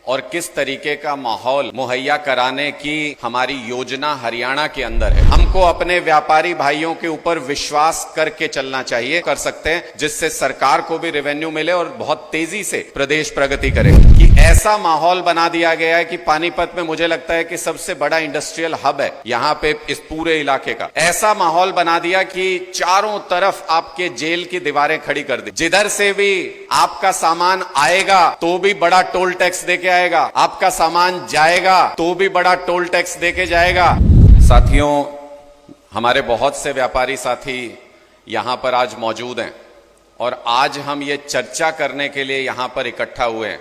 और किस तरीके का माहौल मुहैया कराने की हमारी योजना हरियाणा के अंदर है। हमको अपने व्यापारी भाइयों के ऊपर विश्वास करके चलना चाहिए, कर सकते हैं, जिससे सरकार को भी रेवेन्यू मिले और बहुत तेजी से प्रदेश प्रगति करे। कि ऐसा माहौल बना दिया गया है कि पानीपत में मुझे लगता है कि सबसे बड़ा इंडस्ट्रियल हब है यहाँ पे, इस पूरे इलाके का। ऐसा माहौल बना दिया कि चारों तरफ आपके जेल की दीवारें खड़ी कर दी। जिधर से भी आपका सामान आएगा तो भी बड़ा टोल टैक्स देके आएगा, आपका सामान जाएगा तो भी बड़ा टोल टैक्स देके जाएगा। साथियों, हमारे बहुत से व्यापारी साथी यहां पर आज मौजूद हैं और आज हम ये चर्चा करने के लिए यहां पर इकट्ठा हुए हैं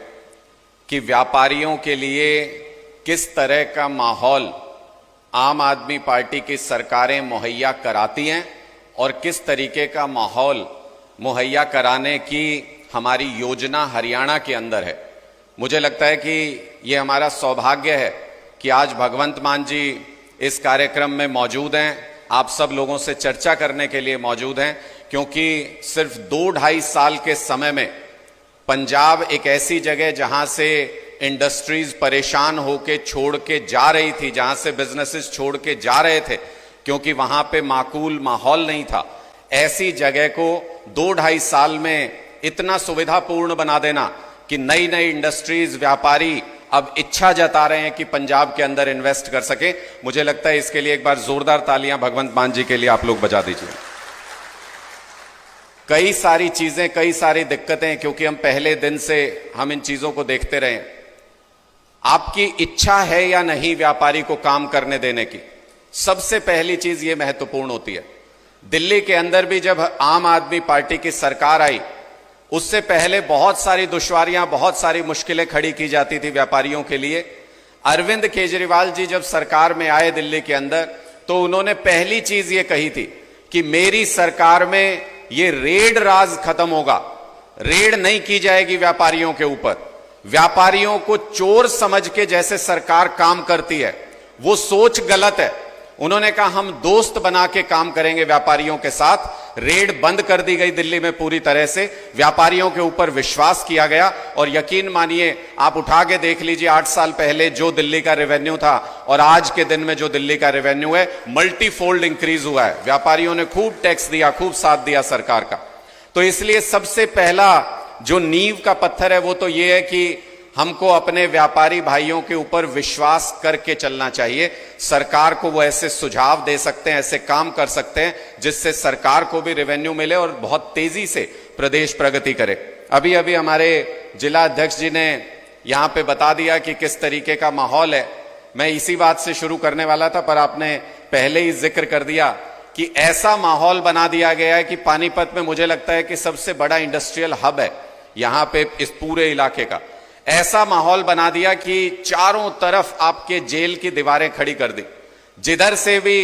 कि व्यापारियों के लिए किस तरह का माहौल आम आदमी पार्टी की सरकारें मुहैया कराती हैं और किस तरीके का माहौल मुहैया कराने की हमारी योजना हरियाणा के अंदर है। मुझे लगता है कि ये हमारा सौभाग्य है कि आज भगवंत मान जी इस कार्यक्रम में मौजूद हैं, आप सब लोगों से चर्चा करने के लिए मौजूद हैं, क्योंकि सिर्फ 2-2.5 साल के समय में पंजाब एक ऐसी जगह जहां से इंडस्ट्रीज परेशान होके छोड़ के जा रही थी, जहां से बिजनेसेस छोड़ के जा रहे थे क्योंकि वहां पे माकूल माहौल नहीं था, ऐसी जगह को 2-2.5 साल में इतना सुविधापूर्ण बना देना कि नई नई इंडस्ट्रीज, व्यापारी अब इच्छा जता रहे हैं कि पंजाब के अंदर इन्वेस्ट कर सके। मुझे लगता है इसके लिए एक बार जोरदार तालियां भगवंत मान जी के लिए आप लोग बजा दीजिए। कई सारी चीजें, कई सारी दिक्कतें, क्योंकि हम पहले दिन से हम इन चीजों को देखते रहे। आपकी इच्छा है या नहीं व्यापारी को काम करने देने की, सबसे पहली चीज ये महत्वपूर्ण होती है। दिल्ली के अंदर भी जब आम आदमी पार्टी की सरकार आई, उससे पहले बहुत सारी दुश्वारियां, बहुत सारी मुश्किलें खड़ी की जाती थी व्यापारियों के लिए। अरविंद केजरीवाल जी जब सरकार में आए दिल्ली के अंदर, तो उन्होंने पहली चीज ये कही थी कि मेरी सरकार में ये रेड राज खत्म होगा, रेड नहीं की जाएगी व्यापारियों के ऊपर। व्यापारियों को चोर समझ के जैसे सरकार काम करती है, वो सोच गलत है। उन्होंने कहा हम दोस्त बना के काम करेंगे व्यापारियों के साथ। रेड बंद कर दी गई दिल्ली में पूरी तरह से, व्यापारियों के ऊपर विश्वास किया गया और यकीन मानिए, आप उठा के देख लीजिए 8 साल पहले जो दिल्ली का रेवेन्यू था और आज के दिन में जो दिल्ली का रेवेन्यू है, मल्टीफोल्ड इंक्रीज हुआ है। व्यापारियों ने खूब टैक्स दिया, खूब साथ दिया सरकार का। तो इसलिए सबसे पहला जो नींव का पत्थर है वो तो ये है कि हमको अपने व्यापारी भाइयों के ऊपर विश्वास करके चलना चाहिए। सरकार को वो ऐसे सुझाव दे सकते हैं, ऐसे काम कर सकते हैं, जिससे सरकार को भी रेवेन्यू मिले और बहुत तेजी से प्रदेश प्रगति करे। अभी अभी हमारे जिला अध्यक्ष जी ने यहां पे बता दिया कि किस तरीके का माहौल है। मैं इसी बात से शुरू करने वाला था, पर आपने पहले ही जिक्र कर दिया कि ऐसा माहौल बना दिया गया है कि पानीपत में मुझे लगता है कि सबसे बड़ा इंडस्ट्रियल हब है यहां पे, इस पूरे इलाके का। ऐसा माहौल बना दिया कि चारों तरफ आपके जेल की दीवारें खड़ी कर दी। जिधर से भी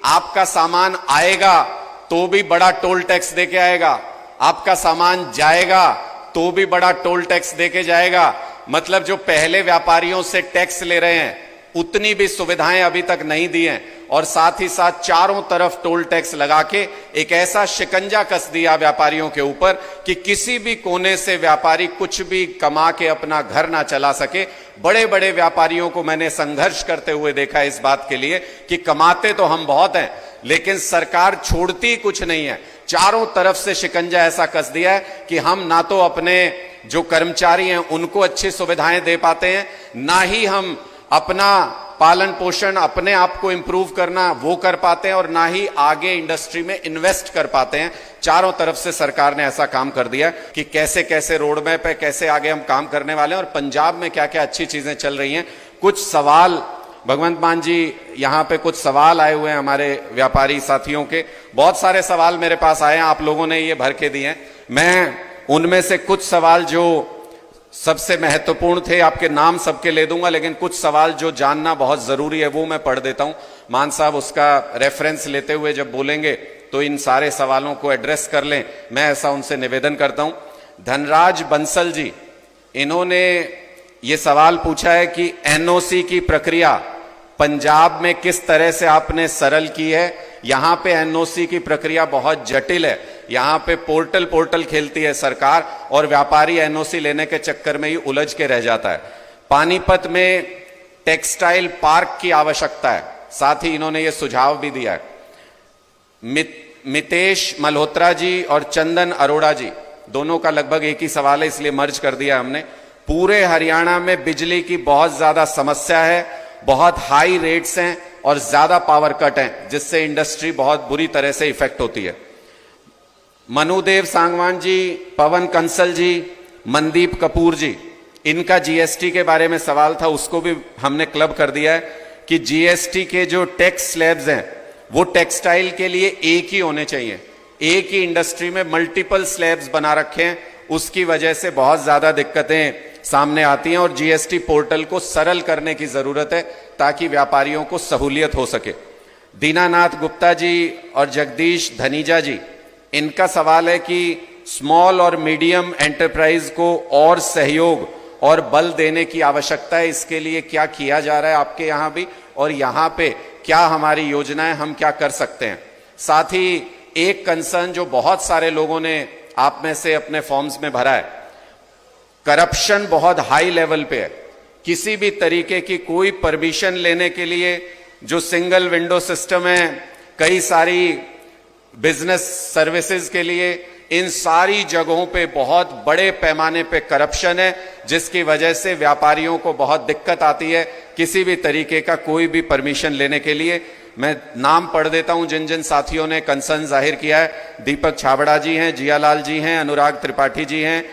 आपका सामान आएगा तो भी बड़ा टोल टैक्स देके आएगा, आपका सामान जाएगा तो भी बड़ा टोल टैक्स देके जाएगा। मतलब जो पहले व्यापारियों से टैक्स ले रहे हैं उतनी भी सुविधाएं अभी तक नहीं दी हैं, और साथ ही साथ चारों तरफ टोल टैक्स लगा के एक ऐसा शिकंजा कस दिया व्यापारियों के ऊपर कि किसी भी कोने से व्यापारी कुछ भी कमा के अपना घर ना चला सके। बड़े बड़े व्यापारियों को मैंने संघर्ष करते हुए देखा इस बात के लिए कि कमाते तो हम बहुत हैं, लेकिन सरकार छोड़ती कुछ नहीं है। चारों तरफ से शिकंजा ऐसा कस दिया है कि हम ना तो अपने जो कर्मचारी हैं उनको अच्छी सुविधाएं दे पाते हैं, ना ही हम अपना पालन पोषण, अपने आप को इंप्रूव करना वो कर पाते हैं, और ना ही आगे इंडस्ट्री में इन्वेस्ट कर पाते हैं। चारों तरफ से सरकार ने ऐसा काम कर दिया कि कैसे कैसे रोड मैप है, कैसे आगे हम काम करने वाले हैं और पंजाब में क्या क्या अच्छी चीजें चल रही हैं। कुछ सवाल भगवंत मान जी, यहाँ पे कुछ सवाल आए हुए हैं हमारे व्यापारी साथियों के, बहुत सारे सवाल मेरे पास आए हैं, आप लोगों ने ये भर के दिए हैं। मैं उनमें से कुछ सवाल जो सबसे महत्वपूर्ण थे, आपके नाम सबके ले दूंगा, लेकिन कुछ सवाल जो जानना बहुत जरूरी है वो मैं पढ़ देता हूं। मान साहब उसका रेफरेंस लेते हुए जब बोलेंगे तो इन सारे सवालों को एड्रेस कर लें, मैं ऐसा उनसे निवेदन करता हूं। धनराज बंसल जी, इन्होंने ये सवाल पूछा है कि एनओसी की प्रक्रिया पंजाब में किस तरह से आपने सरल की है। यहां पे एनओसी की प्रक्रिया बहुत जटिल है, यहां पे पोर्टल खेलती है सरकार और व्यापारी एनओसी लेने के चक्कर में ही उलझ के रह जाता है। पानीपत में टेक्सटाइल पार्क की आवश्यकता है, साथ ही इन्होंने ये सुझाव भी दिया है। मितेश मल्होत्रा जी और चंदन अरोड़ा जी दोनों का लगभग एक ही सवाल है, इसलिए मर्ज कर दिया हमने। पूरे हरियाणा में बिजली की बहुत ज्यादा समस्या है, बहुत हाई रेट्स हैं और ज्यादा पावर कट हैं, जिससे इंडस्ट्री बहुत बुरी तरह से इफेक्ट होती है। मनुदेव सांगवान जी, पवन कंसल जी, मनदीप कपूर जी, इनका जीएसटी के बारे में सवाल था, उसको भी हमने क्लब कर दिया है कि जीएसटी के जो टैक्स स्लैब्स हैं वो टेक्सटाइल के लिए एक ही होने चाहिए। एक ही इंडस्ट्री में मल्टीपल स्लैब्स बना रखे हैं, उसकी वजह से बहुत ज्यादा दिक्कतें सामने आती हैं और जीएसटी पोर्टल को सरल करने की जरूरत है ताकि व्यापारियों को सहूलियत हो सके। दीनानाथ गुप्ता जी और जगदीश धनीजा जी, इनका सवाल है कि स्मॉल और मीडियम एंटरप्राइज को और सहयोग और बल देने की आवश्यकता है, इसके लिए क्या किया जा रहा है आपके यहां भी, और यहां पे क्या हमारी योजनाएं, हम क्या कर सकते हैं। साथ ही एक कंसर्न जो बहुत सारे लोगों ने आप में से अपने फॉर्म्स में भरा है, करप्शन बहुत हाई लेवल पे है। किसी भी तरीके की कोई परमिशन लेने के लिए जो सिंगल विंडो सिस्टम है, कई सारी बिजनेस सर्विसेज के लिए, इन सारी जगहों पे बहुत बड़े पैमाने पे करप्शन है, जिसकी वजह से व्यापारियों को बहुत दिक्कत आती है किसी भी तरीके का कोई भी परमिशन लेने के लिए। मैं नाम पढ़ देता हूं जिन जिन साथियों ने कंसर्न जाहिर किया है। दीपक छाबड़ा जी हैं, जियालाल जी हैं, अनुराग त्रिपाठी जी हैं,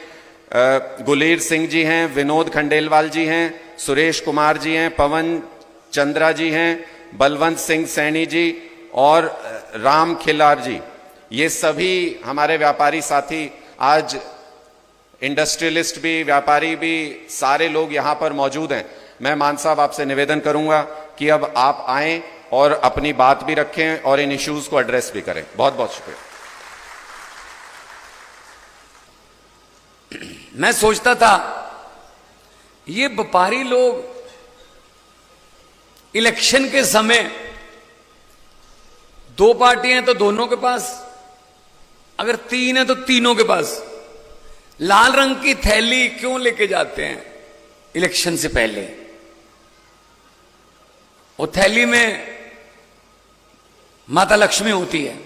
गुलेर सिंह जी हैं, विनोद खंडेलवाल जी हैं, सुरेश कुमार जी हैं, पवन चंद्रा जी हैं, बलवंत सिंह सैनी जी और राम खिलार जी। ये सभी हमारे व्यापारी साथी, आज इंडस्ट्रियलिस्ट भी, व्यापारी भी, सारे लोग यहां पर मौजूद हैं। मैं मान साहब आपसे निवेदन करूंगा कि अब आप आएं और अपनी बात भी रखें और इन इश्यूज को एड्रेस भी करें। बहुत बहुत शुक्रिया। मैं सोचता था ये व्यापारी लोग इलेक्शन के समय, दो पार्टियां हैं तो दोनों के पास, अगर तीन है तो तीनों के पास लाल रंग की थैली क्यों लेके जाते हैं इलेक्शन से पहले? वो थैली में माता लक्ष्मी होती है।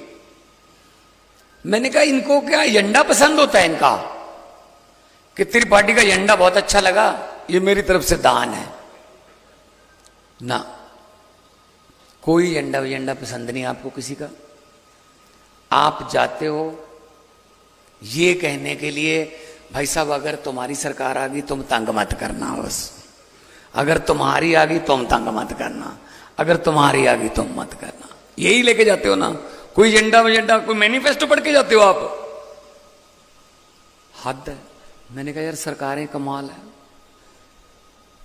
मैंने कहा इनको क्या एजेंडा पसंद होता है इनका, कि त्रिपाठी का एजेंडा बहुत अच्छा लगा, ये मेरी तरफ से दान है ना। कोई एजेंडा पसंद नहीं आपको किसी का। आप जाते हो ये कहने के लिए, भाई साहब अगर तुम्हारी सरकार आ गई तुम तंग मत करना, बस अगर तुम्हारी आ गई तुम तंग मत करना, अगर तुम्हारी आ गई तुम मत करना, यही लेके जाते हो ना। कोई एजेंडा कोई मैनिफेस्टो पढ़ के जाते हो आप? हद है। मैंने कहा यार सरकारें कमाल है,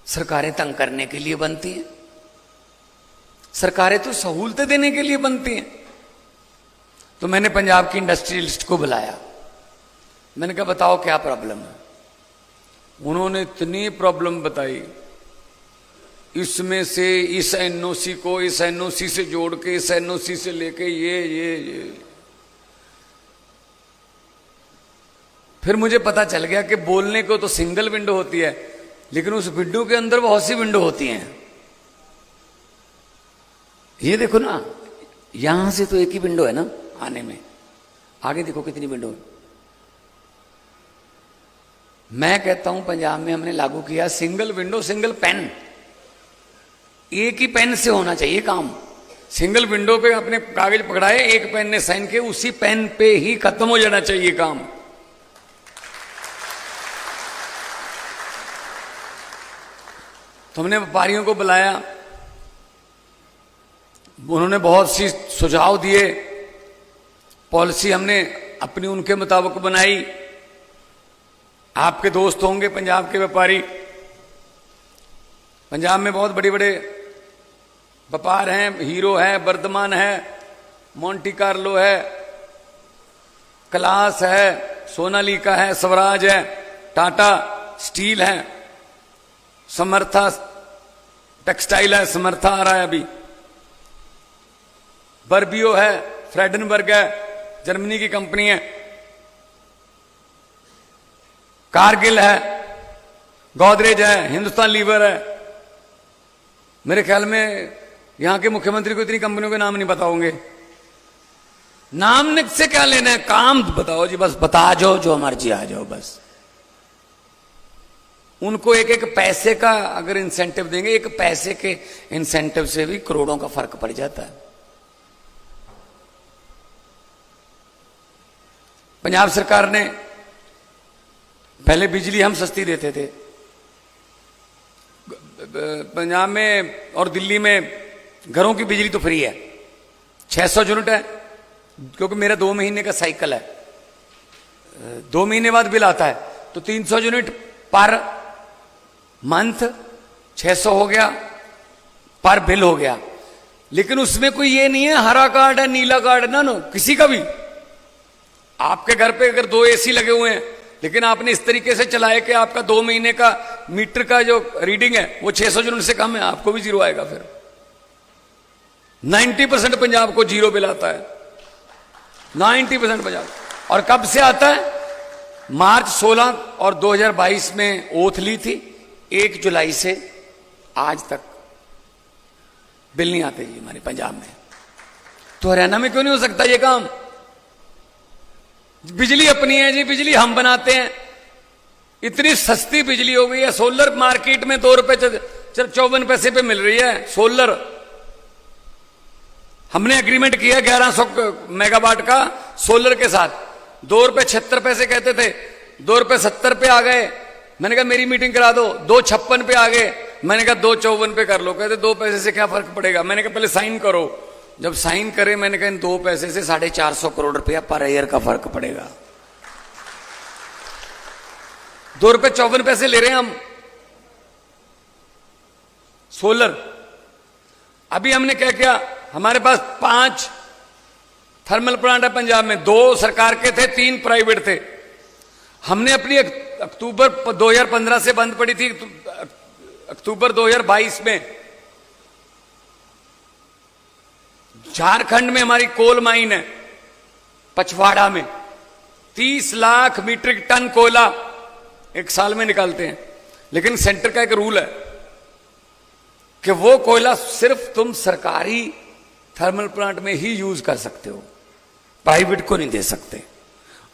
सरकारें तंग करने के लिए बनती हैं, सरकारें तो सहूलतें देने के लिए बनती हैं। तो मैंने पंजाब की इंडस्ट्रियलिस्ट को बुलाया, मैंने कहा बताओ क्या प्रॉब्लम है। उन्होंने इतनी प्रॉब्लम बताई, इसमें से इस एनओसी को इस एनओसी से जोड़ के, इस एनओसी से लेके ये फिर मुझे पता चल गया कि बोलने को तो सिंगल विंडो होती है, लेकिन उस विंडो के अंदर बहुत सी विंडो होती हैं। ये देखो ना, यहां से तो एक ही विंडो है ना आने में, आगे देखो कितनी विंडो है। मैं कहता हूं पंजाब में हमने लागू किया सिंगल विंडो सिंगल पेन। एक ही पेन से होना चाहिए काम। सिंगल विंडो पे अपने कागज पकड़ाए, एक पेन ने साइन किए, उसी पेन पे ही खत्म हो जाना चाहिए काम। तो हमने व्यापारियों को बुलाया, उन्होंने बहुत सी सुझाव दिए, पॉलिसी हमने अपनी उनके मुताबिक बनाई। आपके दोस्त होंगे पंजाब के व्यापारी, पंजाब में बहुत बड़े बड़े व्यापार हैं, हीरो है, वर्धमान है, मोंटी कार्लो है, क्लास है, सोनालिका है, स्वराज है, टाटा स्टील है, समर्था टेक्सटाइल है, समर्था आ रहा है अभी, बर्बियो है, फ्रेडनबर्ग है, जर्मनी की कंपनी है, कारगिल है, गोदरेज है, हिंदुस्तान लीवर है। मेरे ख्याल में यहां के मुख्यमंत्री को इतनी कंपनियों के नाम नहीं पता होंगे। नाम से क्या लेना है, काम बताओ जी, बस बता जाओ, जो मर्जी आ जाओ बस। उनको एक एक पैसे का अगर इंसेंटिव देंगे, एक पैसे के इंसेंटिव से भी करोड़ों का फर्क पड़ जाता है। पंजाब सरकार ने पहले बिजली हम सस्ती देते थे, पंजाब में और दिल्ली में घरों की बिजली तो फ्री है, 600 यूनिट है, क्योंकि मेरा 2 महीने का साइकिल है, 2 महीने बाद बिल आता है, तो 300 यूनिट पर मंथ 600 हो गया, पर बिल हो गया। लेकिन उसमें कोई ये नहीं है हरा कार्ड है नीला कार्ड है, ना किसी का भी। आपके घर पे अगर 2 एसी लगे हुए हैं, लेकिन आपने इस तरीके से चलाया कि आपका 2 महीने का मीटर का जो रीडिंग है वो 600 यूनिट से कम है, आपको भी जीरो आएगा। फिर 90% पंजाब को जीरो बिल आता है, 90% पंजाब। और कब से आता है? मार्च 16 और 2022 में ओथ ली थी, 1 जुलाई से आज तक बिल नहीं आते जी हमारे पंजाब में। तो हरियाणा में क्यों नहीं हो सकता ये काम? बिजली अपनी है जी, बिजली हम बनाते हैं, इतनी सस्ती बिजली हो गई है। सोलर मार्केट में 2 रुपए 54 पैसे पे मिल रही है सोलर। हमने एग्रीमेंट किया 1100 मेगावाट का सोलर के साथ, 2 रुपए 76 पैसे कहते थे, 2 रुपए 70 पे आ गए। मैंने कहा मेरी मीटिंग करा दो, 256 पे आ गए। मैंने कहा 254 पे कर लो। कहते 2 पैसे से क्या फर्क पड़ेगा। मैंने कहा पहले साइन करो। जब साइन करे, मैंने कहा इन 2 पैसे से 450 करोड़ रुपया पर ईयर का फर्क पड़ेगा। 2 रुपए 54 पैसे ले रहे हैं हम सोलर। अभी हमने क्या किया, हमारे पास 5 थर्मल प्लांट है पंजाब में, 2 सरकार के थे, 3 प्राइवेट थे। हमने अपनी अक्टूबर 2015 से बंद पड़ी थी, अक्टूबर 2022 में झारखंड में हमारी कोल माइन है पचवाड़ा में, 30 लाख मीट्रिक टन कोयला एक साल में निकालते हैं। लेकिन सेंटर का एक रूल है कि वो कोयला सिर्फ तुम सरकारी थर्मल प्लांट में ही यूज कर सकते हो, प्राइवेट को नहीं दे सकते।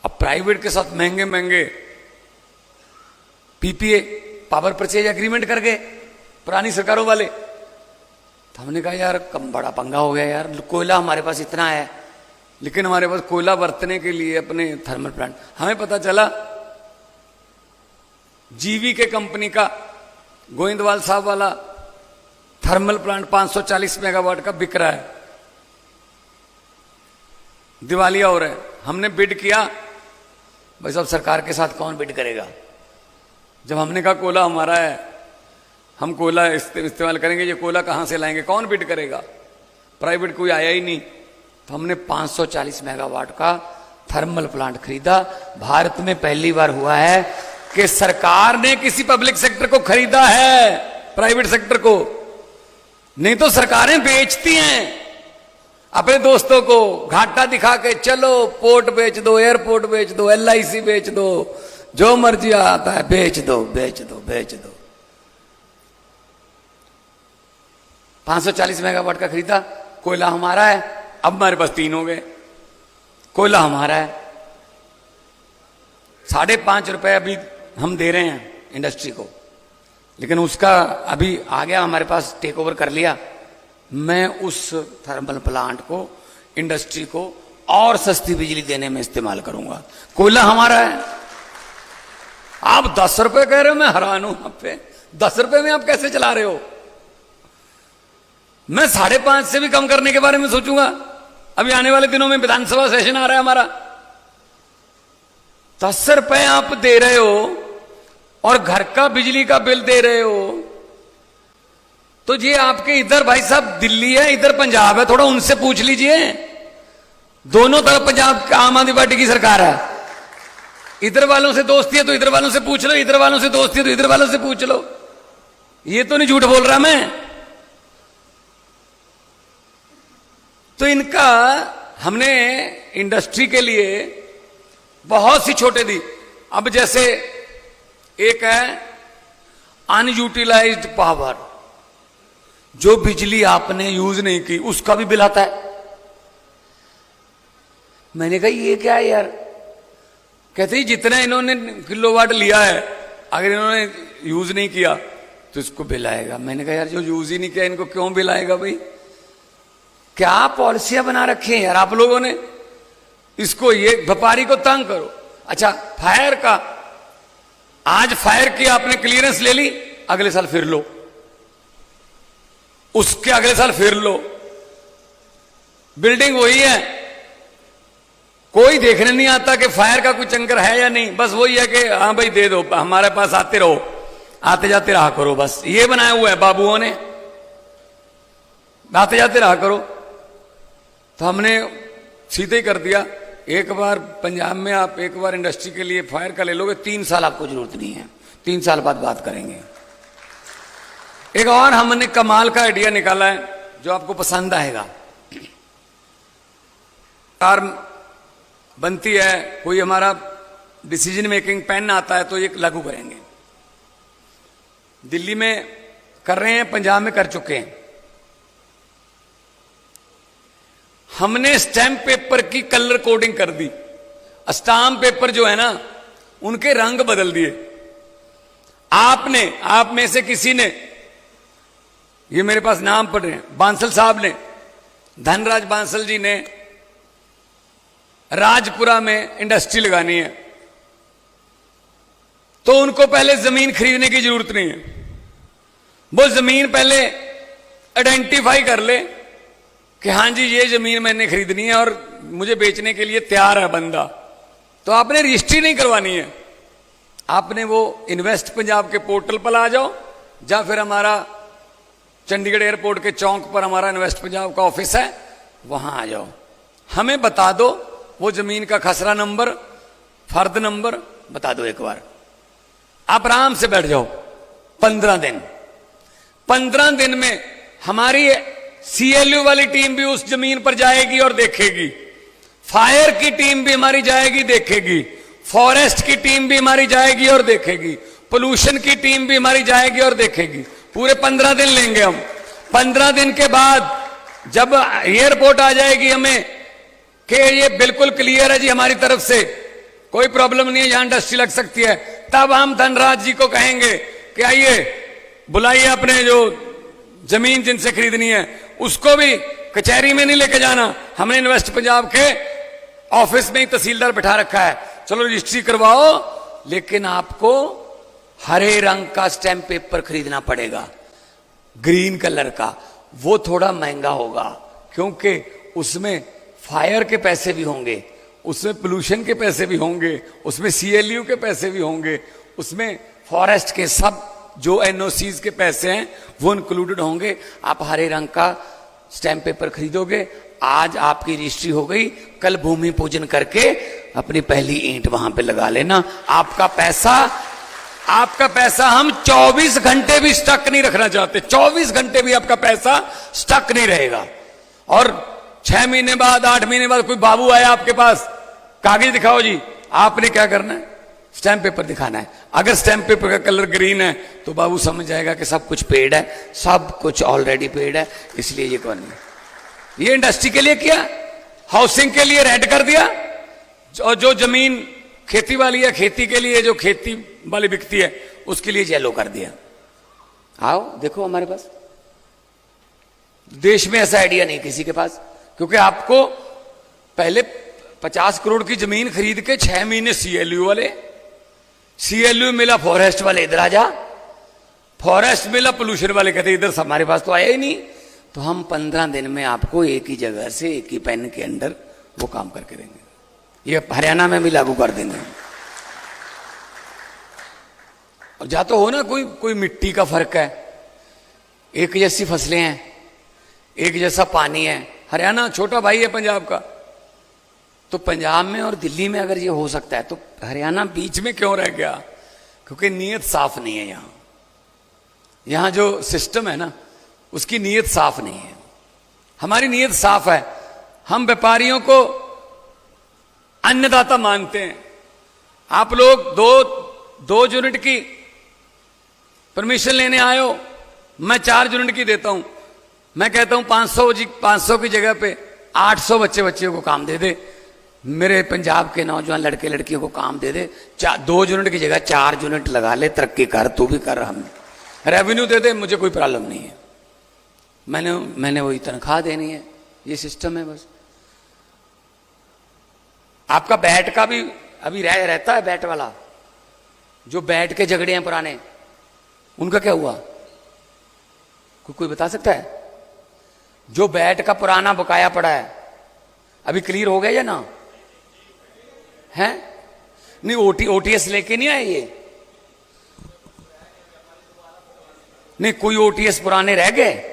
अब प्राइवेट के साथ महंगे महंगे पीपीए, पावर परचेज एग्रीमेंट कर गए पुरानी सरकारों वाले। तो हमने कहा यार कम बड़ा पंगा हो गया यार, कोयला हमारे पास इतना है, लेकिन हमारे पास कोयला बरतने के लिए अपने थर्मल प्लांट। हमें पता चला जीवी के कंपनी का गोविंदवाल साहब वाला थर्मल प्लांट 540 मेगावाट का बिक रहा है, दिवालिया हो रहा है। हमने बिड किया, भाई साहब सरकार के साथ कौन बिड करेगा। जब हमने कहा कोयला हमारा है, हम कोयला इस्तेमाल करेंगे, ये कोयला कहां से लाएंगे, कौन बिड करेगा। प्राइवेट कोई आया ही नहीं। तो हमने 540 मेगावाट का थर्मल प्लांट खरीदा। भारत में पहली बार हुआ है कि सरकार ने किसी पब्लिक सेक्टर को खरीदा है प्राइवेट सेक्टर को। नहीं तो सरकारें बेचती हैं अपने दोस्तों को, घाटा दिखा के चलो पोर्ट बेच दो, एयरपोर्ट बेच दो, LIC बेच दो, जो मर्जी आता है बेच दो बेच दो बेच दो। 540 मेगावाट का खरीदा, कोयला हमारा है। अब हमारे पास 3 हो गए, कोयला हमारा है। 5.5 रुपए अभी हम दे रहे हैं इंडस्ट्री को, लेकिन उसका अभी आ गया हमारे पास, टेक ओवर कर लिया। मैं उस थर्मल प्लांट को, इंडस्ट्री को और सस्ती बिजली देने में इस्तेमाल करूंगा। कोयला हमारा है। आप 10 रुपए कह रहे हो, मैं हैरान हूं आप पे। 10 रुपए में आप कैसे चला रहे हो? मैं 5.5 से भी कम करने के बारे में सोचूंगा। अभी आने वाले दिनों में विधानसभा सेशन आ रहा है हमारा। 10 रुपए आप दे रहे हो और घर का बिजली का बिल दे रहे हो, तो ये आपके इधर भाई साहब दिल्ली है, इधर पंजाब है, थोड़ा उनसे पूछ लीजिए। दोनों तरफ पंजाब आम आदमी पार्टी की सरकार है। इधर वालों से दोस्ती है तो इधर वालों से पूछ लो, इधर वालों से दोस्ती है तो इधर वालों से पूछ लो। ये तो नहीं झूठ बोल रहा मैं। तो इनका हमने इंडस्ट्री के लिए बहुत सी छोटे दी। अब जैसे एक है अनयूटिलाइज्ड पावर, जो बिजली आपने यूज नहीं की उसका भी बिल आता है। मैंने कहा ये क्या है यार? कहते ही जितना इन्होंने किलोवाट लिया है अगर इन्होंने यूज नहीं किया तो इसको बिल आएगा। मैंने कहा यार जो यूज ही नहीं किया इनको क्यों बिल आएगा भाई? क्या पॉलिसियां बना रखी हैं यार आप लोगों ने? इसको ये व्यापारी को तंग करो। अच्छा फायर का, आज फायर की आपने क्लियरेंस ले ली, अगले साल फिर लो, उसके अगले साल फिर लो, बिल्डिंग वही है, कोई देखने नहीं आता कि फायर का कुछ चंकर है या नहीं, बस वही है कि हाँ भाई दे दो, हमारे पास आते रहो, आते जाते रहा करो, बस ये बनाया हुआ है बाबुओं ने, आते जाते रहा करो। तो हमने सीधे ही कर दिया। एक बार पंजाब में आप एक बार इंडस्ट्री के लिए फायर का ले लोगे, 3 साल आपको जरूरत नहीं है, 3 साल बाद बात करेंगे। एक और हमने कमाल का आइडिया निकाला है जो आपको पसंद आएगा। कार बनती है, कोई हमारा डिसीजन मेकिंग पेन आता है तो ये लागू करेंगे। दिल्ली में कर रहे हैं, पंजाब में कर चुके हैं। हमने स्टैम्प पेपर की कलर कोडिंग कर दी। स्टाम्प पेपर जो है ना उनके रंग बदल दिए। आपने, आप में से किसी ने, ये मेरे पास नाम पढ़ रहे हैं, बांसल साहब ने, धनराज बांसल जी ने राजपुरा में इंडस्ट्री लगानी है तो उनको पहले जमीन खरीदने की जरूरत नहीं है। वो जमीन पहले आइडेंटिफाई कर ले कि हाँ जी ये जमीन मैंने खरीदनी है और मुझे बेचने के लिए तैयार है बंदा, तो आपने रजिस्ट्री नहीं करवानी है। आपने वो इन्वेस्ट पंजाब के पोर्टल पर आ जाओ, या फिर हमारा चंडीगढ़ एयरपोर्ट के चौक पर हमारा इन्वेस्ट पंजाब का ऑफिस है, वहां आ जाओ, हमें बता दो वो जमीन का खसरा नंबर, फर्द नंबर बता दो एक बार, आप आराम से बैठ जाओ। 15 दिन में हमारी सीएलयू वाली टीम भी उस जमीन पर जाएगी और देखेगी, फायर की टीम भी हमारी जाएगी देखेगी, फॉरेस्ट की टीम भी हमारी जाएगी और देखेगी, पोल्यूशन की टीम भी हमारी जाएगी और देखेगी। पूरे 15 दिन लेंगे हम। 15 दिन के बाद जब एयरपोर्ट आ जाएगी हमें कि ये बिल्कुल क्लियर है जी हमारी तरफ से, कोई प्रॉब्लम नहीं है, यहां इंडस्ट्री लग सकती है, तब हम धनराज जी को कहेंगे कि आइए बुलाइए अपने जो जमीन जिनसे खरीदनी है, उसको भी कचहरी में नहीं लेके जाना, हमने इन्वेस्ट पंजाब के ऑफिस में ही तहसीलदार बिठा रखा है, चलो रजिस्ट्री करवाओ, लेकिन आपको हरे रंग का स्टैम्प पेपर खरीदना पड़ेगा, ग्रीन कलर का। वो थोड़ा महंगा होगा क्योंकि उसमें फायर के पैसे भी होंगे, उसमें पोल्यूशन के पैसे भी होंगे, उसमें सीएलयू के पैसे भी होंगे, उसमें फॉरेस्ट के सब जो एनओसीज के पैसे हैं वो इंक्लूडेड होंगे। आप हरे रंग का स्टैम्प पेपर खरीदोगे, आज आपकी रजिस्ट्री हो गई, कल भूमि पूजन करके अपनी पहली ईंट वहां पे लगा लेना। आपका पैसा हम 24 घंटे भी स्टक नहीं रखना चाहते, 24 घंटे भी आपका पैसा स्टक नहीं रहेगा। और 6 महीने बाद, 8 महीने बाद कोई बाबू आया आपके पास, कागज दिखाओ जी, आपने क्या करना है? स्टैम्प पेपर दिखाना है। अगर स्टैम्प पेपर का कलर ग्रीन है तो बाबू समझ जाएगा कि सब कुछ पेड है, सब कुछ ऑलरेडी पेड है, इसलिए ये कौन है। ये इंडस्ट्री के लिए किया, हाउसिंग के लिए रेड कर दिया, और जो जमीन खेती वाली है, खेती के लिए जो खेती वाली बिकती है उसके लिए येलो कर दिया। आओ देखो हमारे पास, देश में ऐसा आइडिया नहीं किसी के पास, क्योंकि आपको पहले 50 करोड़ की जमीन खरीद के 6 महीने सीएलयू वाले, सीएलयू मिला फॉरेस्ट वाले इधर आ जा, फॉरेस्ट मिला पोल्यूशन वाले कहते इधर हमारे पास तो आया ही नहीं। तो हम 15 दिन में आपको एक ही जगह से एक ही पेन के अंदर वो काम करके देंगे। ये हरियाणा में भी लागू कर देंगे। और जा तो हो ना, कोई मिट्टी का फर्क है, एक जैसी फसलें हैं, एक जैसा पानी है, हरियाणा छोटा भाई है पंजाब का, तो पंजाब में और दिल्ली में अगर ये हो सकता है तो हरियाणा बीच में क्यों रह गया? क्योंकि नीयत साफ नहीं है। यहां जो सिस्टम है ना उसकी नीयत साफ नहीं है। हमारी नीयत साफ है, हम व्यापारियों को अन्नदाता मानते हैं। आप लोग दो यूनिट की परमिशन लेने आयो, मैं 4 यूनिट की देता हूं। मैं कहता हूं 500 की जगह पे 800 बच्चियों को काम दे दे। मेरे पंजाब के नौजवान लड़के लड़कियों को काम दे दे। 2 यूनिट की जगह 4 यूनिट लगा ले, तरक्की कर, तू भी कर, हम रेवेन्यू दे दे, मुझे कोई प्रॉब्लम नहीं है। मैंने वही तनख्वाह देनी है, ये सिस्टम है बस। आपका बैट का भी अभी रहता है, बैट वाला जो बैट के झगड़े हैं पुराने, उनका क्या हुआ? कोई बता सकता है? जो बैट का पुराना बकाया पड़ा है अभी क्लियर हो गया या ना है? नहीं, ओटीएस लेके नहीं आए ये? नहीं, कोई ओटीएस पुराने रह गए?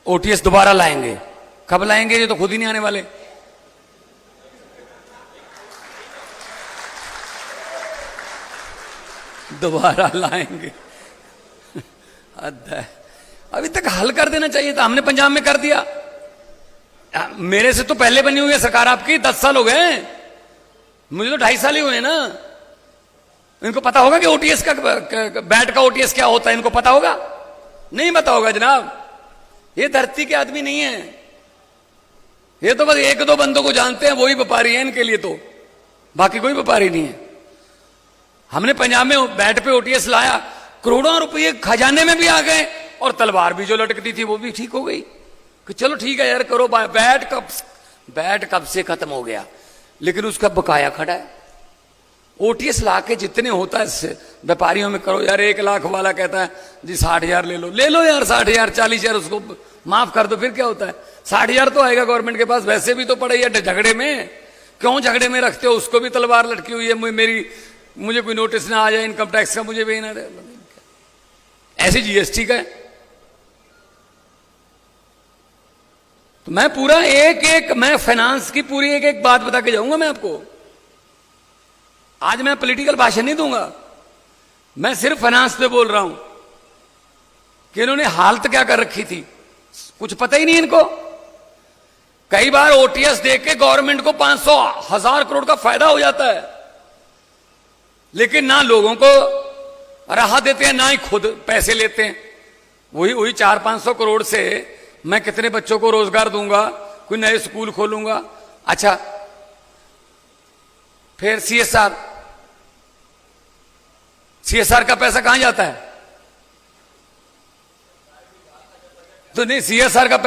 ओटीएस दोबारा लाएंगे? कब लाएंगे? ये तो खुद ही नहीं आने वाले। दोबारा लाएंगे। अभी तक हल कर देना चाहिए था, हमने पंजाब में कर दिया। मेरे से तो पहले बनी हुई है सरकार आपकी, 10 साल हो गए, मुझे तो 2.5 साल ही हुए ना। इनको पता होगा कि ओटीएस का, बैट का ओटीएस क्या होता है, इनको पता होगा? नहीं पता होगा जनाब। ये धरती के आदमी नहीं है, ये तो बस 1-2 बंदों को जानते हैं, वही व्यापारी है इनके लिए, तो बाकी कोई व्यापारी नहीं है। हमने पंजाब में बैट पे ओटीएस लाया, करोड़ों रुपये खजाने में भी आ गए, और तलवार भी जो लटकती थी वो भी ठीक हो गई कि चलो ठीक है यार करो। बैट कब से खत्म हो गया, लेकिन उसका बकाया खड़ा है। ओटीएस ला के जितने होता है व्यापारियों में करो यार। 1 लाख वाला कहता है जी 60,000 ले लो यार 60,000, 40,000 उसको माफ कर दो, फिर क्या होता है? 60,000 तो आएगा गवर्नमेंट के पास, वैसे भी तो पड़े है झगड़े में। क्यों झगड़े में रखते हो? उसको भी तलवार लटकी हुई है, मुझे कोई नोटिस ना आ जाए इनकम टैक्स का, मुझे भी ना दे। ऐसे जीएसटी का है। तो मैं पूरा मैं फाइनेंस की पूरी एक बात बता के जाऊंगा मैं आपको। आज मैं पॉलिटिकल भाषण नहीं दूंगा, मैं सिर्फ फाइनेंस पे बोल रहा हूं कि इन्होंने हालत क्या कर रखी थी, कुछ पता ही नहीं इनको। कई बार ओटीएस देके गवर्नमेंट को 500,000 करोड़ का फायदा हो जाता है, लेकिन ना लोगों को राहत देते हैं, ना ही खुद पैसे लेते हैं। वही 400-500 करोड़ से मैं कितने बच्चों को रोजगार दूंगा, कोई नए स्कूल खोलूंगा। अच्छा, फिर सीएसआर का पैसा कहां जाता है? तो नहीं, सीएसआर का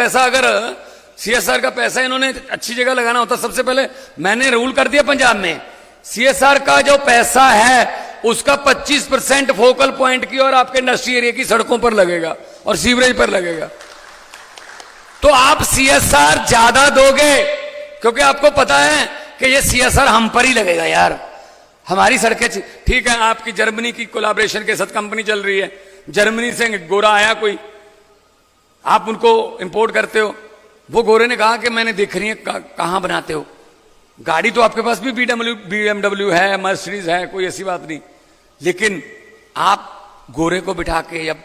पैसा इन्होंने अच्छी जगह लगाना होता। सबसे पहले मैंने रूल कर दिया पंजाब में, सीएसआर का जो पैसा है उसका 25% फोकल पॉइंट की और आपके इंडस्ट्री एरिया की सड़कों पर लगेगा और सीवरेज पर लगेगा। तो आप सीएसआर ज्यादा दोगे, क्योंकि आपको पता है कि ये सीएसआर हम पर ही लगेगा यार, हमारी सड़कें। ठीक है, आपकी जर्मनी की कोलैबोरेशन के साथ कंपनी चल रही है, जर्मनी से गोरा आया कोई, आप उनको इंपोर्ट करते हो। वो गोरे ने कहा कि मैंने देख रही है कहां बनाते हो, गाड़ी तो आपके पास भी BMW है, मर्सिडीज है, कोई ऐसी बात नहीं, लेकिन आप गोरे को बिठा के जब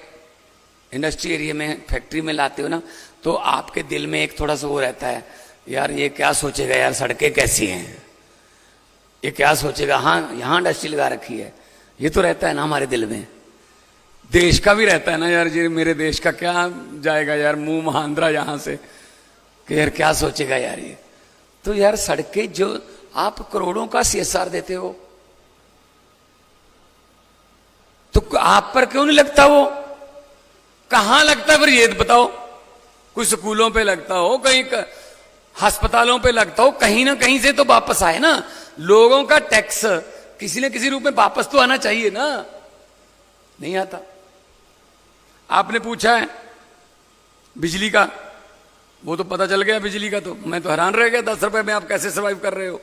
इंडस्ट्री एरिया में फैक्ट्री में लाते हो ना, तो आपके दिल में एक थोड़ा सा वो रहता है, यार ये क्या सोचेगा, यार सड़कें कैसी हैं, ये क्या सोचेगा, हाँ यहां इंडस्ट्री लगा रखी है, ये तो रहता है ना हमारे दिल में। देश का भी रहता है ना यार, जी मेरे देश का क्या जाएगा यार मुंह महांद्रा यहां से, कि यार क्या सोचेगा यार ये। तो यार सड़कें जो आप करोड़ों का सीएसआर देते हो, तो आप पर क्यों नहीं लगता? वो कहां लगता है फिर ये बताओ? कोई स्कूलों पे लगता हो, कहीं अस्पतालों पे लगता हो, कहीं ना कहीं से तो वापस आए ना। लोगों का टैक्स किसी न किसी रूप में वापस तो आना चाहिए ना, नहीं आता। आपने पूछा है बिजली का, वो तो पता चल गया बिजली का, तो मैं तो हैरान रह गया, 10 रुपए में आप कैसे सर्वाइव कर रहे हो।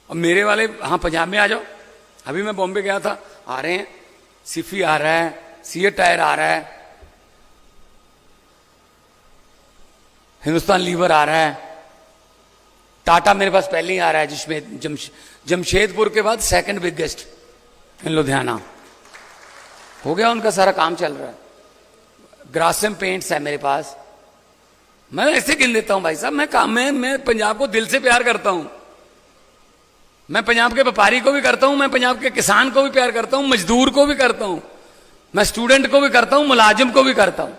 और मेरे वाले हाँ पंजाब में आ जाओ, अभी मैं बॉम्बे गया था, आ रहे हैं सिफी आ रहा है, सीएट टायर आ रहा है, हिंदुस्तान लीवर आ रहा है, टाटा मेरे पास पहले ही आ रहा है, जिसमें जमशेदपुर के बाद 2nd बिगेस्ट इन लुधियाना हो गया, उनका सारा काम चल रहा है। ग्रासिम पेंट्स है मेरे पास, मैं ऐसे गिन लेता हूं भाई साहब। मैं पंजाब को दिल से प्यार करता हूं, मैं पंजाब के व्यापारी को भी करता हूं, मैं पंजाब के किसान को भी प्यार करता हूं, मजदूर को भी करता हूं, मैं स्टूडेंट को भी करता हूं, मुलाजिम को भी करता हूं।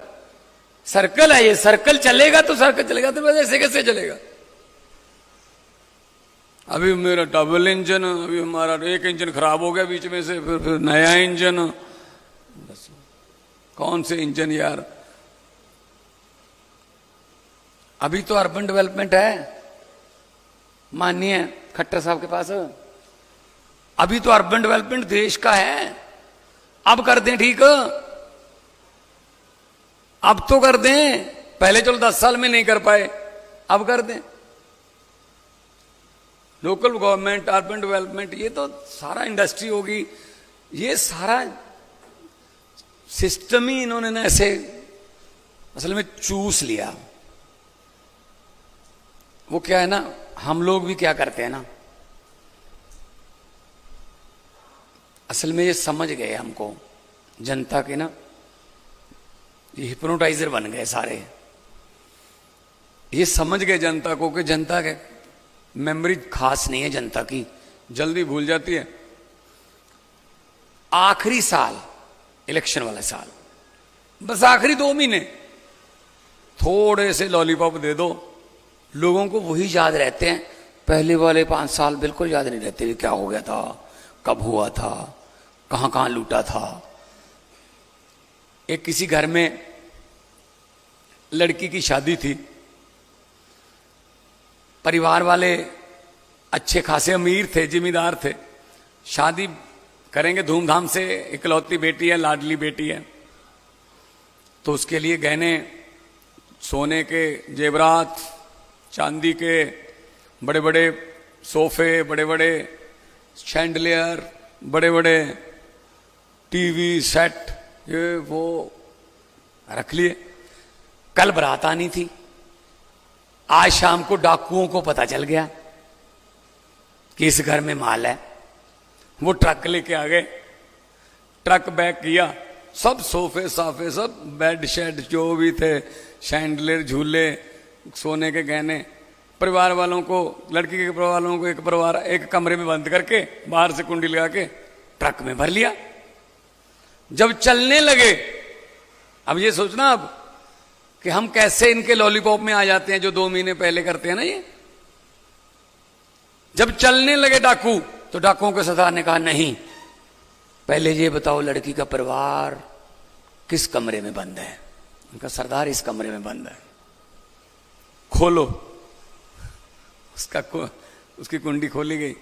सर्कल है ये, सर्कल चलेगा तो सर्कल चलेगा, तो ऐसे कैसे चलेगा? अभी मेरा डबल इंजन, अभी हमारा एक इंजन खराब हो गया बीच में से, फिर नया इंजन। बस कौन से इंजन यार? अभी तो अर्बन डेवलपमेंट है, माननीय खट्टर साहब के पास, अभी तो अर्बन डेवलपमेंट देश का है। अब कर दें ठीक, अब तो कर दें, पहले चलो 10 साल में नहीं कर पाए, अब कर दें। लोकल गवर्नमेंट, अर्बन डेवलपमेंट, ये तो सारा इंडस्ट्री होगी, ये सारा सिस्टम ही इन्होंने ना ऐसे असल में चूस लिया। वो क्या है ना, हम लोग भी क्या करते हैं ना, असल में ये समझ गए हमको, जनता के ना ये हिप्नोटाइजर बन गए सारे। ये समझ गए जनता को कि जनता के मेमोरी खास नहीं है जनता की, जल्दी भूल जाती है। आखिरी साल, इलेक्शन वाला साल, बस आखिरी 2 महीने थोड़े से लॉलीपॉप दे दो, लोगों को वही याद रहते हैं। पहले वाले 5 साल बिल्कुल याद नहीं रहते, क्या हो गया था, कब हुआ था, कहां कहां लूटा था। एक किसी घर में लड़की की शादी थी, परिवार वाले अच्छे खासे अमीर थे, जिम्मेदार थे, शादी करेंगे धूमधाम से, इकलौती बेटी है, लाडली बेटी है, तो उसके लिए गहने, सोने के जेवरात, चांदी के बड़े बड़े सोफे, बड़े बड़े शैंडलियर, बड़े बड़े टीवी सेट, ये वो रख लिए। कल बारात आनी थी, आज शाम को डाकुओं को पता चल गया कि इस घर में माल है, वो ट्रक लेके आ गए, ट्रक बैक किया, सब सोफे साफे, सब बेड शेड जो भी थे, शैंडलियर, झूले, सोने के गहने, परिवार वालों को, लड़की के परिवार वालों को एक कमरे में बंद करके बाहर से कुंडी लगा के ट्रक में भर लिया। जब चलने लगे, अब ये सोचना अब कि हम कैसे इनके लॉलीपॉप में आ जाते हैं जो 2 महीने पहले करते हैं ना ये। जब चलने लगे डाकू, तो डाकुओं के सरदार ने कहा नहीं, पहले ये बताओ लड़की का परिवार किस कमरे में बंद है। उनका सरदार इस कमरे में बंद है, खोलो। उसकी कुंडी खोली गई,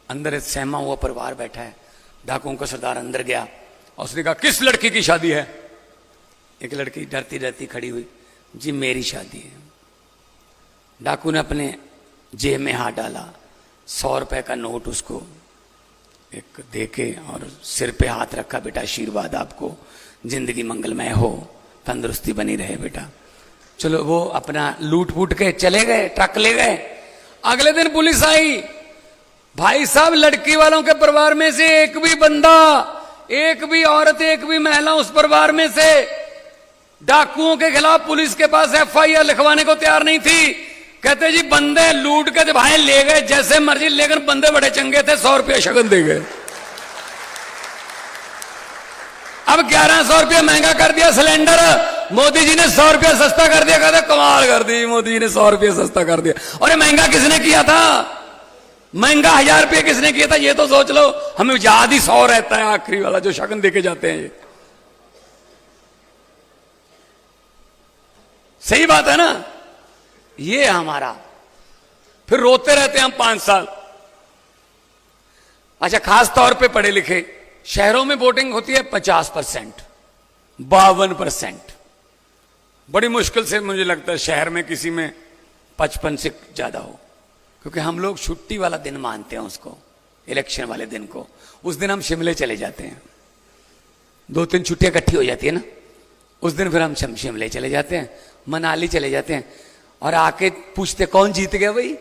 अंदर एक सहमा हुआ परिवार बैठा है। डाकुओं का सरदार अंदर गया और उसने कहा किस लड़की की शादी है। एक लड़की डरती डरती खड़ी हुई, जी मेरी शादी है। डाकू ने अपने जेब में हाथ डाला, 100 रुपए का नोट उसको एक देके और सिर पे हाथ रखा, बेटा आशीर्वाद आपको, जिंदगी मंगलमय हो, तंदुरुस्ती बनी रहे बेटा। चलो वो अपना लूट फूट के चले गए, ट्रक ले गए। अगले दिन पुलिस आई, भाई साहब लड़की वालों के परिवार में से एक भी बंदा, एक भी औरत, एक भी महिला उस परिवार में से डाकुओं के खिलाफ पुलिस के पास FIR लिखवाने को तैयार नहीं थी। कहते जी बंदे लूट के भाई ले गए जैसे मर्जी, लेकिन बंदे बड़े चंगे थे, 100 रुपया शगन दे गए। अब 1100 रुपया महंगा कर दिया सिलेंडर, मोदी जी ने 100 रुपया सस्ता कर दिया। कहते कमाल कर दी, मोदी जी ने 100 रुपया सस्ता कर दिया। और ये महंगा किसने किया था? महंगा 1000 रुपये किसने किया था? ये तो सोच लो। हमें याद ही 100 रहता है, आखिरी वाला जो शगन देके जाते हैं। ये सही बात है ना? ये हमारा, फिर रोते रहते हैं हम 5 साल। अच्छा, खास तौर पे पढ़े लिखे शहरों में वोटिंग होती है 50%, 52%। बड़ी मुश्किल से मुझे लगता है शहर में किसी में 55 से ज्यादा हो, क्योंकि हम लोग छुट्टी वाला दिन मानते हैं उसको, इलेक्शन वाले दिन को। उस दिन हम शिमले चले जाते हैं, 2-3 छुट्टियां इकट्ठी हो जाती है ना, उस दिन फिर हम शिमले चले जाते हैं, मनाली चले जाते हैं, और आके पूछते कौन जीत गया भाई?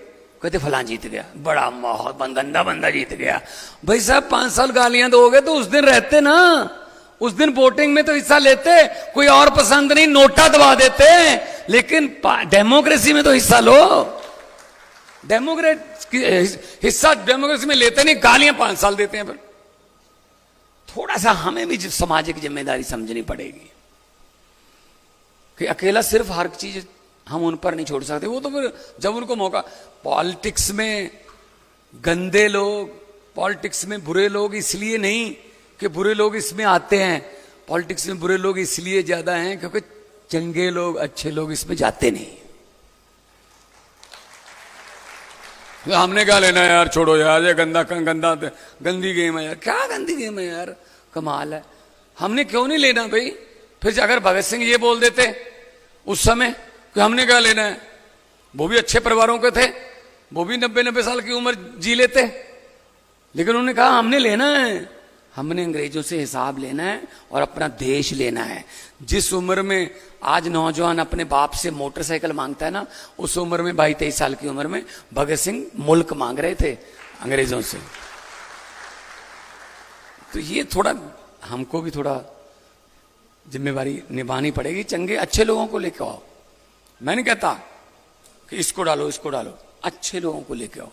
कहते फलां जीत गया, बड़ा माहौल, गंदा बंदा जीत गया। भाई साहब 5 साल गालियां दोगे तो उस दिन रहते ना, उस दिन वोटिंग में तो हिस्सा लेते। कोई और पसंद नहीं, नोटा दबा देते, लेकिन डेमोक्रेसी में तो हिस्सा लो। डेमोक्रेट हिस्सा डेमोक्रेसी में लेते नहीं, गालियां 5 साल देते हैं। फिर थोड़ा सा हमें भी सामाजिक जिम्मेदारी समझनी पड़ेगी कि अकेला सिर्फ हर चीज हम उन पर नहीं छोड़ सकते। वो तो फिर जब उनको मौका, पॉलिटिक्स में गंदे लोग, पॉलिटिक्स में बुरे लोग इसलिए नहीं कि बुरे लोग इसमें आते हैं, पॉलिटिक्स में बुरे लोग इसलिए ज्यादा हैं क्योंकि चंगे लोग, अच्छे लोग इसमें जाते नहीं। हमने क्या लेना है यार, छोड़ो यार, ये गंदी गेम है यार। क्या गंदी गेम है यार, कमाल है। हमने क्यों नहीं लेना भाई? फिर अगर भगत सिंह ये बोल देते उस समय कि हमने क्या लेना है, वो भी अच्छे परिवारों के थे, वो भी 90-90 साल की उम्र जी लेते, लेकिन उन्होंने कहा हमने लेना है, हमने अंग्रेजों से हिसाब लेना है और अपना देश लेना है। जिस उम्र में आज नौजवान अपने बाप से मोटरसाइकिल मांगता है ना, उस उम्र में 22-23 साल की उम्र में भगत सिंह मुल्क मांग रहे थे अंग्रेजों से। तो ये थोड़ा हमको भी थोड़ा जिम्मेवारी निभानी पड़ेगी। चंगे अच्छे लोगों को लेके आओ। मैं नहीं कहता कि इसको डालो इसको डालो, अच्छे लोगों को लेके आओ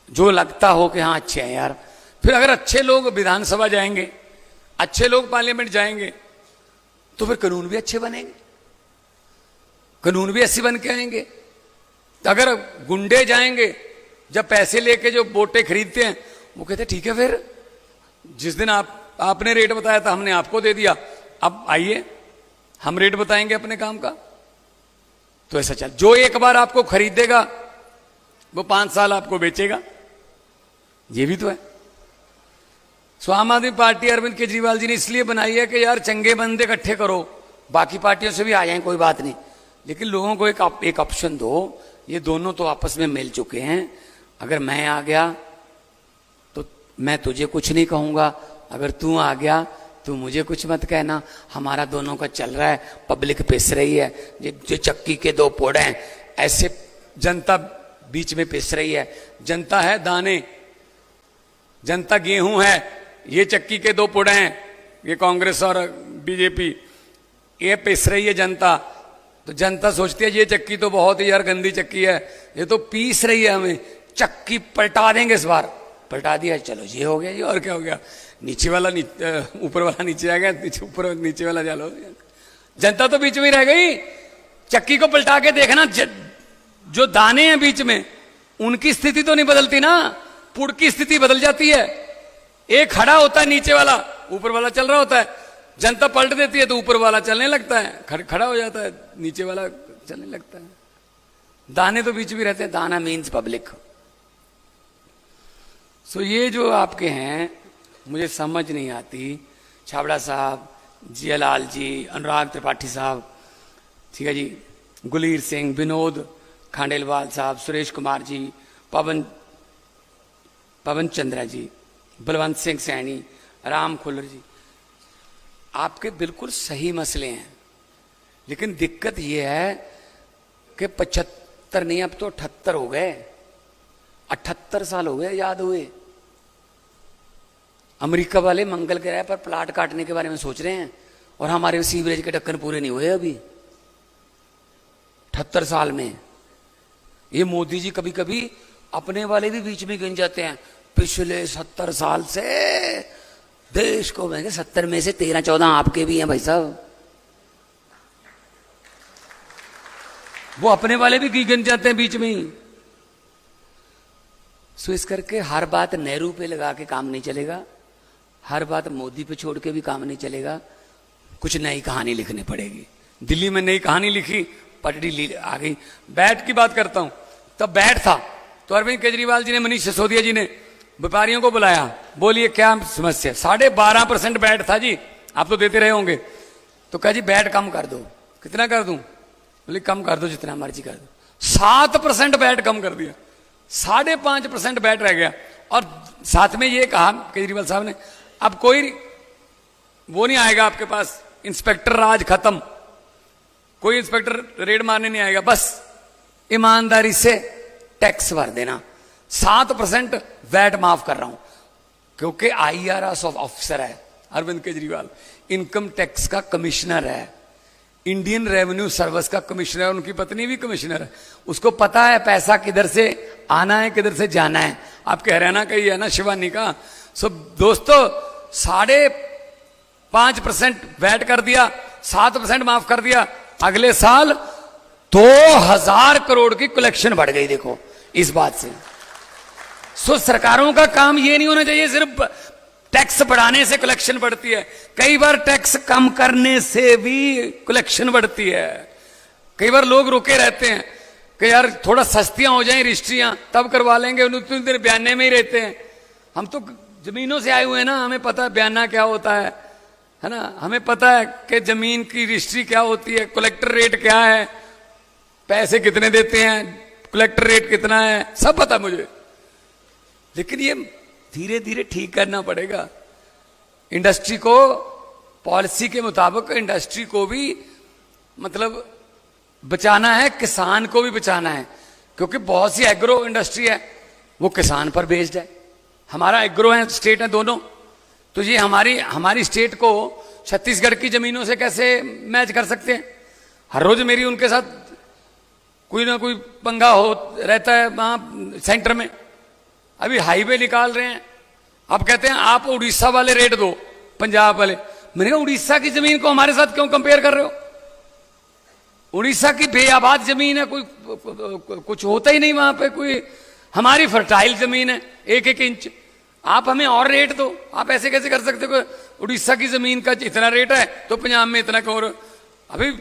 जो लगता हो कि हाँ अच्छे हैं यार। फिर अगर अच्छे लोग विधानसभा जाएंगे, अच्छे लोग पार्लियामेंट जाएंगे, तो फिर कानून भी अच्छे बनेंगे, कानून भी ऐसे बन के आएंगे। तो अगर गुंडे जाएंगे, जब पैसे लेके जो वोटें खरीदते हैं, वो कहते ठीक है, फिर जिस दिन आपने रेट बताया था हमने आपको दे दिया, अब आइए हम रेट बताएंगे अपने काम का। तो ऐसा चल, जो एक बार आपको खरीदेगा वो 5 साल आपको बेचेगा, ये भी तो है। सो आम आदमी पार्टी अरविंद केजरीवाल जी ने इसलिए बनाई है कि यार चंगे बंदे इकट्ठे करो, बाकी पार्टियों से भी आ जाएं कोई बात नहीं, लेकिन लोगों को एक ऑप्शन दो। ये दोनों तो आपस में मिल चुके हैं। अगर मैं आ गया तो मैं तुझे कुछ नहीं कहूंगा, अगर तू आ गया तो मुझे कुछ मत कहना। हमारा दोनों का चल रहा है, पब्लिक पिस रही है, जो चक्की के 2 पोड़ हैं, ऐसे जनता बीच में पिस रही है। जनता है दाने, जनता गेहूं है, ये चक्की के 2 पोड़ हैं, ये कांग्रेस और बीजेपी, ये पिस रही है जनता। तो जनता सोचती है ये चक्की तो बहुत ही यार गंदी चक्की है, ये तो पीस रही है, हमें चक्की पलटा देंगे इस बार। पलटा दिया, चलो ये हो गया जी, और क्या हो गया, नीचे वाला ऊपर वाला नीचे आ गया, ऊपर नीचे वाला चलो। जनता तो बीच में रह गई। चक्की को पलटा के देखना, जो दाने हैं बीच में उनकी स्थिति तो नहीं बदलती ना, पुड़ की स्थिति बदल जाती है। एक खड़ा होता है, नीचे वाला, ऊपर वाला चल रहा होता है, जनता पलट देती है तो ऊपर वाला चलने लगता है, खड़ा हो जाता है, नीचे वाला चलने लगता है। दाने तो बीच में रहते हैं, दाना मीन्स पब्लिक। सो ये जो आपके हैं मुझे समझ नहीं आती। छाबड़ा साहब, जियालाल जी, अनुराग त्रिपाठी साहब, ठीक है जी, गुलीर सिंह, विनोद खांडेलवाल साहब, सुरेश कुमार जी, पवन चंद्रा जी, बलवंत सिंह सैनी, राम खुल्लर जी, आपके बिल्कुल सही मसले हैं, लेकिन दिक्कत यह है कि 75 नहीं, अब तो 78 हो गए, 78 साल हो गए याद हुए। अमेरिका वाले मंगल ग्रह पर प्लाट काटने के बारे में सोच रहे हैं और हमारे सीवरेज के ढक्कन पूरे नहीं हुए अभी 78 साल में। ये मोदी जी कभी कभी अपने वाले भी बीच में गिन जाते हैं। पिछले 70 साल से देश को, मैं 70 में से 13-14 आपके भी हैं भाई साहब, वो अपने वाले भी गिन जाते हैं बीच में ही। सो इस करके हर बात नेहरू पे लगा के काम नहीं चलेगा, हर बात मोदी पे छोड़ के भी काम नहीं चलेगा, कुछ नई कहानी लिखनी पड़ेगी। दिल्ली में नई कहानी लिखी, पटड़ी आ गई। बैट की बात करता हूं, तब बैट था तो अरविंद केजरीवाल जी ने, मनीष सिसोदिया जी ने व्यापारियों को बुलाया, बोलिए क्या समस्या। 12.5% बैट था जी, आप तो देते रहे होंगे। तो कहा जी बैट कम कर दो। कितना कर दूं? बोले कम कर दो जितना मर्जी कर दो। 7% बैट कम कर दिया, 5.5% बैट रह गया। और साथ में ये कहा केजरीवाल साहब ने, अब कोई वो नहीं आएगा आपके पास, इंस्पेक्टर राज खत्म, कोई इंस्पेक्टर रेड मारने नहीं आएगा, बस ईमानदारी से टैक्स भर देना। 7% वैट माफ कर रहा हूं, क्योंकि IRS ऑफिसर है अरविंद केजरीवाल, इनकम टैक्स का कमिश्नर है, इंडियन रेवेन्यू सर्विस का कमिश्नर, उनकी पत्नी भी कमिश्नर है, उसको पता है पैसा किधर से आना है किधर से जाना है। आपके हरियाणा का ही है ना शिवानी का। सो दोस्तों 5.5% वैट कर दिया, 7% माफ कर दिया, अगले साल 2000 करोड़ की कलेक्शन बढ़ गई। देखो इस बात से। सो सरकारों का काम ये नहीं होना चाहिए सिर्फ टैक्स बढ़ाने से कलेक्शन बढ़ती है, कई बार टैक्स कम करने से भी कलेक्शन बढ़ती है। कई बार लोग रुके रहते हैं कि यार थोड़ा सस्तियां हो जाएं रजिस्ट्रियां तब करवा लेंगे, उतनी देर बयाने में ही रहते हैं। हम तो जमीनों से आए हुए हैं ना, हमें पता है बयाना क्या होता है ना, हमें पता है कि जमीन की रजिस्ट्री क्या होती है, कलेक्टर रेट क्या है, पैसे कितने देते हैं, कलेक्टर रेट कितना है, सब पता मुझे। लेकिन ये धीरे धीरे ठीक करना पड़ेगा। इंडस्ट्री को पॉलिसी के मुताबिक इंडस्ट्री को भी मतलब बचाना है, किसान को भी बचाना है, क्योंकि बहुत सी एग्रो इंडस्ट्री है वो किसान पर बेस्ड है। हमारा एग्रो है, स्टेट है दोनों, तो ये हमारी स्टेट को छत्तीसगढ़ की जमीनों से कैसे मैच कर सकते हैं। हर रोज मेरी उनके साथ कोई ना कोई पंगा हो रहता है वहां सेंटर में। अभी हाईवे निकाल रहे हैं, अब कहते हैं आप उड़ीसा वाले रेट दो, पंजाब वाले। मैंने कहा उड़ीसा की जमीन को हमारे साथ क्यों कंपेयर कर रहे हो? उड़ीसा की बेआबाद जमीन है, कोई कुछ होता ही नहीं वहां पे, कोई हमारी फर्टाइल जमीन है 1-1 इंच, आप हमें और रेट दो। आप ऐसे कैसे कर सकते हो? उड़ीसा की जमीन का इतना रेट है तो पंजाब में इतना क्यों? अभी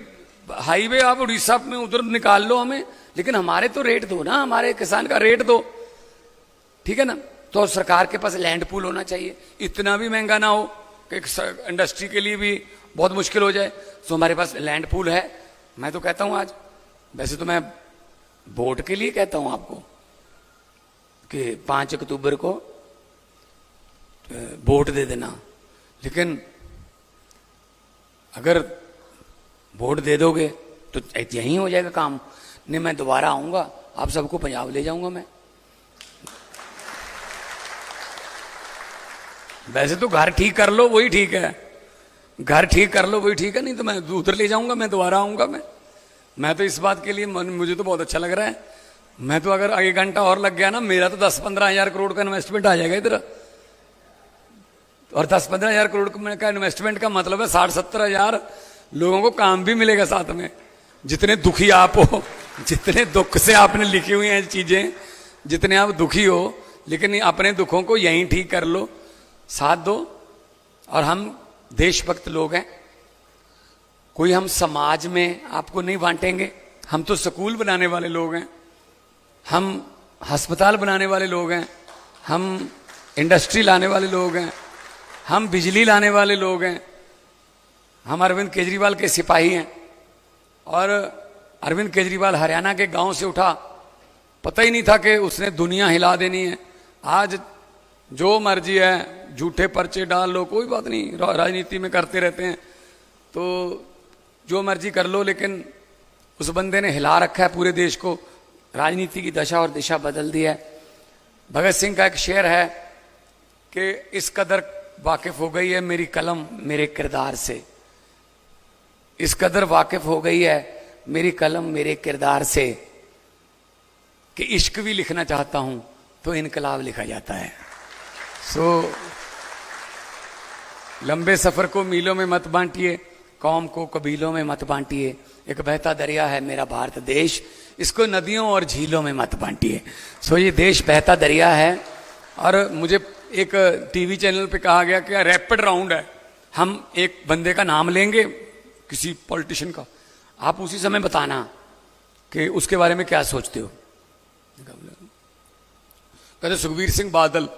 हाईवे आप उड़ीसा में उधर निकाल लो हमें, लेकिन हमारे तो रेट दो ना, हमारे किसान का रेट दो, ठीक है ना। तो सरकार के पास लैंड पूल होना चाहिए, इतना भी महंगा ना हो कि इंडस्ट्री के लिए भी बहुत मुश्किल हो जाए। तो हमारे पास लैंड पूल है। मैं तो कहता हूं आज, वैसे तो मैं वोट के लिए कहता हूं आपको कि 5 अक्टूबर को वोट दे देना, लेकिन अगर वोट दे दोगे तो यहीं हो जाएगा काम। नहीं, मैं दोबारा आऊंगा, आप सबको पंजाब ले जाऊंगा मैं। वैसे तो घर ठीक कर लो वही ठीक है, घर ठीक कर लो वही ठीक है, नहीं तो मैं उधर ले जाऊंगा, मैं दोबारा आऊंगा। मैं तो इस बात के लिए मुझे तो बहुत अच्छा लग रहा है। मैं तो अगर 1 घंटा और लग गया ना, मेरा तो 10-15 हजार करोड़ का इन्वेस्टमेंट आ जाएगा इधर। और 10-15 हजार करोड़ का इन्वेस्टमेंट का मतलब है 60-70 हजार लोगों को काम भी मिलेगा साथ में। जितने दुखी आप हो, जितने दुख से आपने लिखी हुई हैं चीजें, जितने आप दुखी हो, लेकिन अपने दुखों को यहीं ठीक कर लो, साथ दो। और हम देशभक्त लोग हैं, कोई हम समाज में आपको नहीं बांटेंगे। हम तो स्कूल बनाने वाले लोग हैं, हम अस्पताल बनाने वाले लोग हैं, हम इंडस्ट्री लाने वाले लोग हैं, हम बिजली लाने वाले लोग हैं। हम अरविंद केजरीवाल के सिपाही हैं। और अरविंद केजरीवाल हरियाणा के गांव से उठा, पता ही नहीं था कि उसने दुनिया हिला देनी है। आज जो मर्जी है, झूठे पर्चे डाल लो, कोई बात नहीं, राजनीति में करते रहते हैं तो जो मर्जी कर लो, लेकिन उस बंदे ने हिला रखा है पूरे देश को, राजनीति की दशा और दिशा बदल दी है। भगत सिंह का एक शेर है कि इस कदर वाकिफ हो गई है मेरी कलम मेरे किरदार से, इस कदर वाकिफ हो गई है मेरी कलम मेरे किरदार से कि इश्क भी लिखना चाहता हूं तो इनकलाब लिखा जाता है। लंबे सफर को मीलों में मत बांटिए, कौम को कबीलों में मत बांटिए। एक बहता दरिया है मेरा भारत देश, इसको नदियों और झीलों में मत बांटिए। ये देश बहता दरिया है। और मुझे एक टीवी चैनल पे कहा गया कि रैपिड राउंड है, हम एक बंदे का नाम लेंगे, किसी पॉलिटिशियन का, आप उसी समय बताना कि उसके बारे में क्या सोचते हो। कहते सुखबीर सिंह बादल।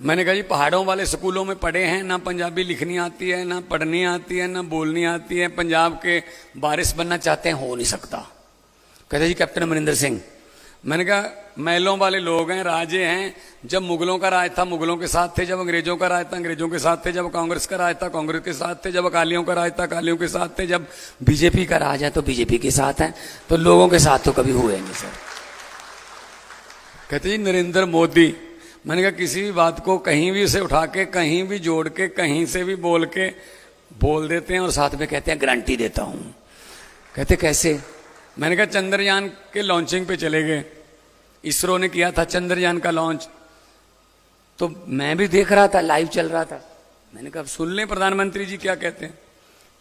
मैंने कहा जी पहाड़ों वाले स्कूलों में पढ़े हैं, ना पंजाबी लिखनी आती है, ना पढ़नी आती है, ना बोलनी आती है, पंजाब के वारिस बनना चाहते हैं, हो नहीं सकता। कहते जी कैप्टन अमरिंदर सिंह। मैंने कहा महलों वाले लोग हैं, राजे हैं। जब मुगलों का राज था मुगलों के साथ थे, जब अंग्रेजों का राज था अंग्रेजों के साथ थे, जब कांग्रेस का राज था कांग्रेस के साथ थे, जब अकालियों का राज था अकालियों के साथ थे, जब बीजेपी का राज है तो बीजेपी के साथ है, तो लोगों के साथ तो कभी हुए नहीं सर। कहते जी नरेंद्र मोदी। मैंने कहा किसी भी बात को कहीं भी उसे उठा के, कहीं भी जोड़ के, कहीं से भी बोल के बोल देते हैं और साथ में कहते हैं गारंटी देता हूं। कहते कैसे? मैंने कहा चंद्रयान के लॉन्चिंग पे चले गए, इसरो ने किया था चंद्रयान का लॉन्च, तो मैं भी देख रहा था, लाइव चल रहा था। मैंने कहा सुन लें प्रधानमंत्री जी क्या कहते हैं।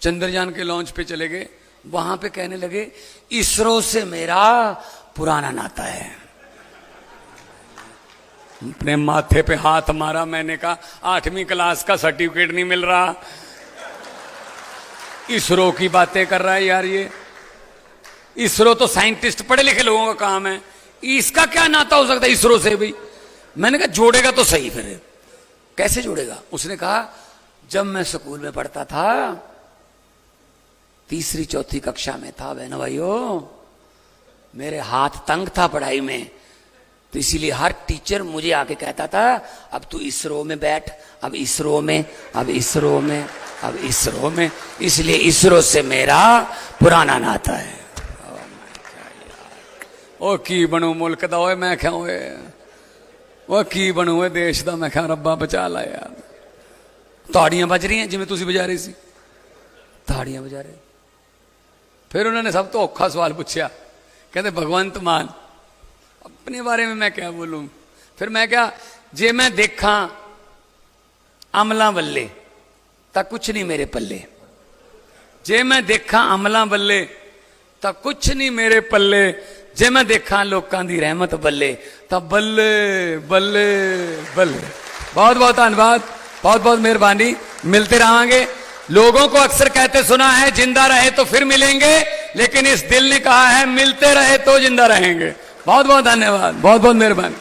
चंद्रयान के लॉन्च पे चले गए, वहां पे कहने लगे इसरो से मेरा पुराना नाता है। अपने माथे पे हाथ मारा, मैंने कहा 8वीं क्लास का सर्टिफिकेट नहीं मिल रहा, इसरो की बातें कर रहा है यार ये। इसरो तो साइंटिस्ट पढ़े लिखे लोगों का काम है, इसका क्या नाता हो सकता है इसरो से भी? मैंने कहा जोड़ेगा तो सही, फिर कैसे जोड़ेगा? उसने कहा जब मैं स्कूल में पढ़ता था, 3री 4थी कक्षा में था बहनों भाइयों, मेरे हाथ तंग था पढ़ाई में, तो इसीलिए हर टीचर मुझे आके कहता था अब तू इसरो में बैठ, अब इसरो में, अब इसरो में, अब इसरो में, इसलिए इसरो से मेरा पुराना नाता है। ओ की बनू मुल्क दा ओए, मैं क्या ओए वो की बनू है देश दा, मैं क्या रब्बा बचा ला यार। ताड़ियां बज रही हैं जिवें तुसी बजा रही सी, ताड़ियां बजा रहे। फिर उन्होंने सब तो औखा सवाल पूछा, कहते भगवंत मान अपने बारे में मैं क्या बोलूं। फिर मैं क्या, जे मैं देखा अमला बल्ले तक कुछ नहीं मेरे पल्ले, जे मैं देखा अमला बल्ले तक कुछ नहीं मेरे पल्ले, जे मैं देखा लोकां दी रहमत बल्ले तब बल्ले बल्ले बल्ले। बहुत बहुत धन्यवाद, बहुत बहुत मेहरबानी, मिलते रहेंगे। लोगों को अक्सर कहते सुना है जिंदा रहे तो फिर मिलेंगे, लेकिन इस दिल ने कहा है मिलते रहे तो जिंदा रहेंगे। बहुत बहुत धन्यवाद, बहुत बहुत मेहरबानी।